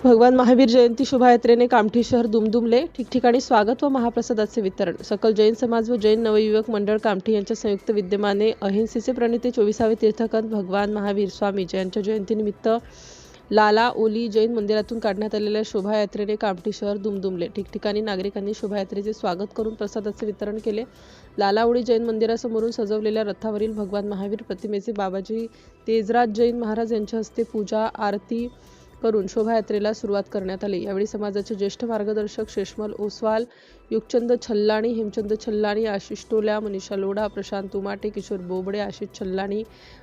भगवान महावीर जयंती शोभायात्रेने कामठी शहर दुमदुमले. ठिकठिकाणी स्वागत व महाप्रसादाचे वितरण. सकल जैन समाज व जैन नवयुवक मंडळ कामठी यांच्या संयुक्त विद्यमाने अहिंसेचे प्रणेते 24वे तीर्थंकर भगवान महावीर स्वामी यांच्या जयंतीनिमित्त लाला ओली जैन मंदिरातून काढण्यात आलेल्या शोभायात्रेने कामठी शहर दुमदुमले. ठिकठिकाणी नागरिकांनी शोभायात्रेचे स्वागत करून प्रसादाचे वितरण केले. लाला ओली जैन मंदिरासमोरून सजवलेल्या रथावरील भगवान महावीर प्रतिमेचे बाबाजी तेजराज जैन महाराज यांच्या हस्ते पूजा आरती करून शोभायात्रेला सुरुवात करण्यात आली. यावेळी समाजाचे ज्येष्ठ मार्गदर्शक शेषमल ओसवाल, युगचंद छल्लाणी, हेमचंद छल्लाणी, आशिष टोल्या, मनीषा लोढा, प्रशांत उमाटे, किशोर बोबडे, आशिष छल्लाणी,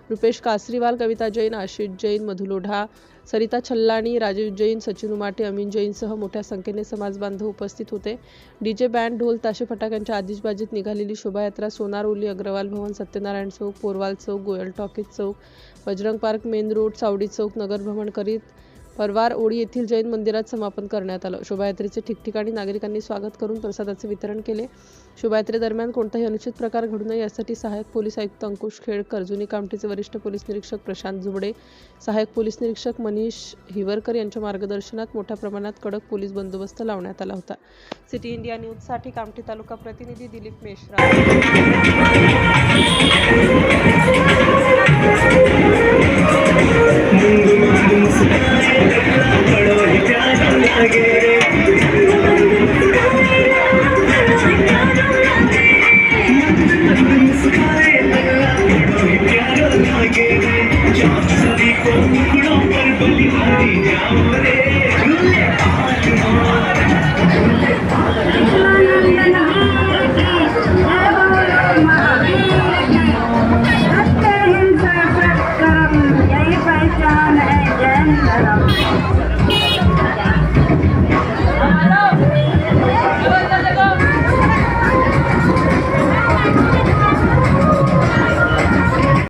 रुपेश कासरीवाल, कविता जैन, आशिष जैन, मधु लोढा, सरिता छल्लाणी, राजीव जैन, सचिन उमाटे, अमीन जैनसह मोठ्या संख्येने समाजबांधव उपस्थित होते. डीजे बँड, ढोल ताशे फटाक्यांच्या आतिषबाजीत निघालेली शोभायात्रा सोनार ओली, अग्रवाल भवन, सत्यनारायण चौक, पोरवाल चौक, गोयल टॉकीज चौक, Bajrang park, main road, Savedi चौक, नगर भ्रमण करीत परवार ओळी येथील जैन मंदिरात समापन करण्यात आलं. शोभायात्रेचे ठिकठिकाणी नागरिकांनी स्वागत करून प्रसादाचे वितरण केले. शोभायात्रेदरम्यान कोणताही अनुचित प्रकार घडू नये यासाठी सहाय्यक पोलीस आयुक्त अंकुश खेडकर, जुनी कामठीचे वरिष्ठ पोलीस निरीक्षक प्रशांत जुबडे, सहाय्यक पोलीस निरीक्षक मनीष हिवरकर यांच्या मार्गदर्शनात मोठ्या प्रमाणात कडक पोलीस बंदोबस्त लावण्यात आला होता. सिटी इंडिया न्यूजसाठी कामठी तालुका प्रतिनिधी दिलीप मेश्राम.